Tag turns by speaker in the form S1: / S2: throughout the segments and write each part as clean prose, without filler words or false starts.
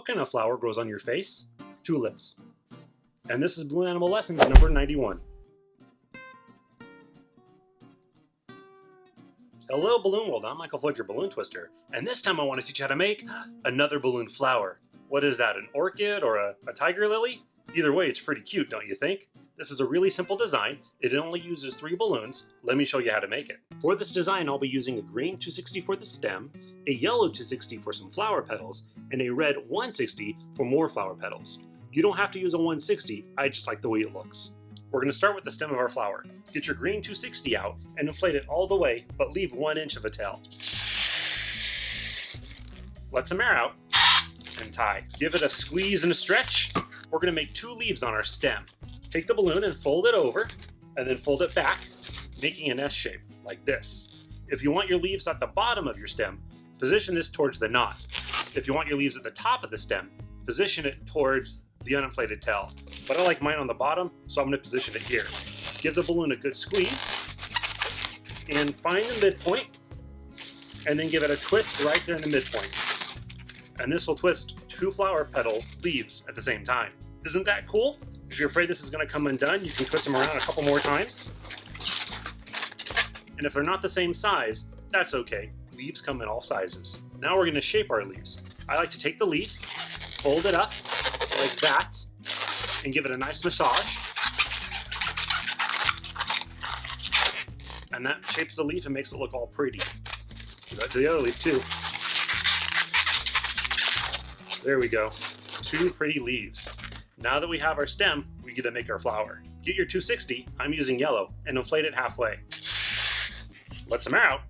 S1: What kind of flower grows on your face? Tulips. And this is Balloon Animal Lessons number 91. Hello Balloon World, I'm Michael Floyd, your balloon twister, and this time I want to teach you how to make another balloon flower. What is that, an orchid or a tiger lily? Either way, it's pretty cute, don't you think? This is a really simple design. It only uses 3 balloons. Let me show you how to make it. For this design, I'll be using a green 260 for the stem, a yellow 260 for some flower petals, and a red 160 for more flower petals. You don't have to use a 160, I just like the way it looks. We're going to start with the stem of our flower. Get your green 260 out and inflate it all the way, but leave 1 inch of a tail. Let some air out and tie. Give it a squeeze and a stretch. We're going to make 2 leaves on our stem. Take the balloon and fold it over, and then fold it back, making an S shape, like this. If you want your leaves at the bottom of your stem, position this towards the knot. If you want your leaves at the top of the stem, position it towards the uninflated tail. But I like mine on the bottom, so I'm going to position it here. Give the balloon a good squeeze, and find the midpoint, and then give it a twist right there in the midpoint. And this will twist 2 flower petal leaves at the same time. Isn't that cool? If you're afraid this is going to come undone, you can twist them around a couple more times. And if they're not the same size, that's okay. Leaves come in all sizes. Now we're going to shape our leaves. I like to take the leaf, fold it up like that, and give it a nice massage. And that shapes the leaf and makes it look all pretty. Do that to the other leaf too. There we go. 2 pretty leaves. Now that we have our stem, we get to make our flower. Get your 260, I'm using yellow, and inflate it halfway. Let some air out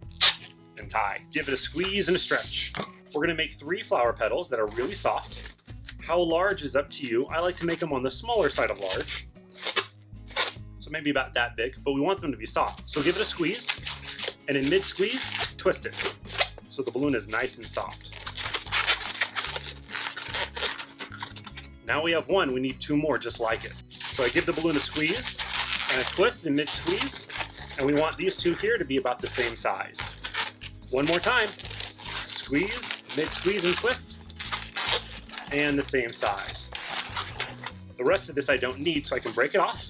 S1: and tie. Give it a squeeze and a stretch. We're gonna make 3 flower petals that are really soft. How large is up to you. I like to make them on the smaller side of large. So maybe about that big, but we want them to be soft. So give it a squeeze, and in mid-squeeze, twist it. So the balloon is nice and soft. Now we have 1, we need 2 more just like it. So I give the balloon a squeeze and a twist in mid-squeeze, and we want these 2 here to be about the same size. 1 more time. Squeeze, mid-squeeze and twist, and the same size. The rest of this I don't need, so I can break it off.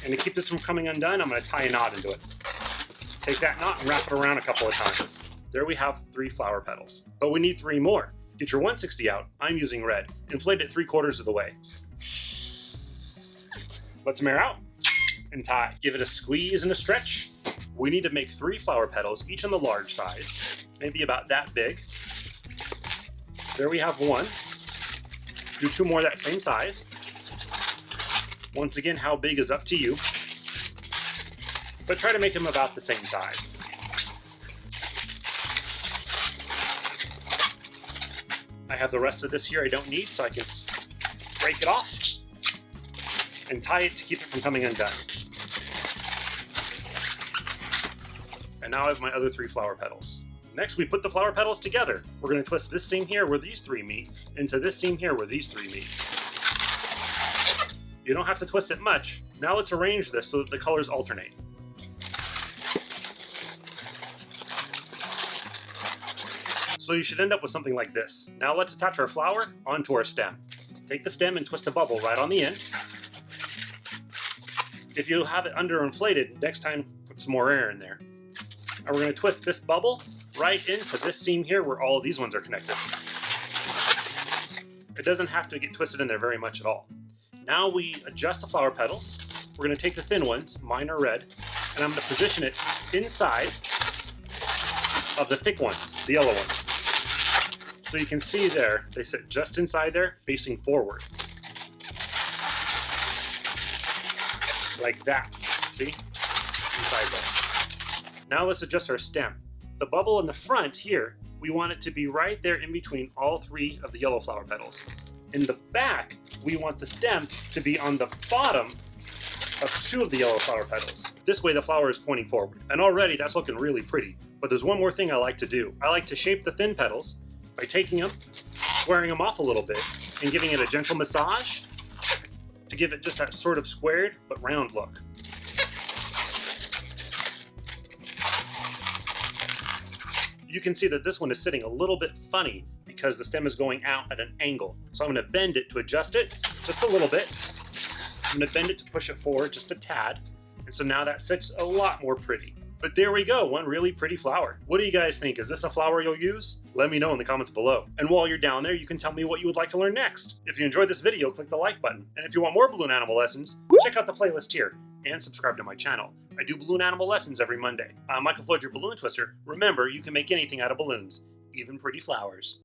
S1: And to keep this from coming undone, I'm going to tie a knot into it. Take that knot and wrap it around a couple of times. There we have 3 flower petals. But we need 3 more. Get your 160 out. I'm using red. Inflate it 3/4 of the way. Let some air out and tie. Give it a squeeze and a stretch. We need to make 3 flower petals, each on the large size, maybe about that big. There we have 1. Do 2 more that same size. Once again, how big is up to you, but try to make them about the same size. I have the rest of this here I don't need, so I can break it off and tie it to keep it from coming undone. And now I have my other 3 flower petals. Next, we put the flower petals together. We're going to twist this seam here where these 3 meet into this seam here where these 3 meet. You don't have to twist it much. Now let's arrange this so that the colors alternate. So you should end up with something like this. Now let's attach our flower onto our stem. Take the stem and twist a bubble right on the end. If you have it underinflated, next time put some more air in there. And we're going to twist this bubble right into this seam here where all of these ones are connected. It doesn't have to get twisted in there very much at all. Now we adjust the flower petals. We're going to take the thin ones, mine are red, and I'm going to position it inside of the thick ones, the yellow ones. So you can see there, they sit just inside there, facing forward. Like that, see? Inside there. Now let's adjust our stem. The bubble in the front here, we want it to be right there in between all 3 of the yellow flower petals. In the back, we want the stem to be on the bottom of 2 of the yellow flower petals. This way the flower is pointing forward. And already that's looking really pretty. But there's one more thing I like to do. I like to shape the thin petals by taking them, squaring them off a little bit, and giving it a gentle massage to give it just that sort of squared but round look. you can see that this one is sitting a little bit funny because the stem is going out at an angle. So I'm going to bend it to adjust it just a little bit. I'm going to bend it to push it forward just a tad. And so now that sits a lot more pretty. But there we go, one really pretty flower. What do you guys think? Is this a flower you'll use? Let me know in the comments below. And while you're down there, you can tell me what you would like to learn next. If you enjoyed this video, click the like button. And if you want more balloon animal lessons, check out the playlist here and subscribe to my channel. I do balloon animal lessons every Monday. I'm Michael Floyd, your balloon twister. Remember, you can make anything out of balloons, even pretty flowers.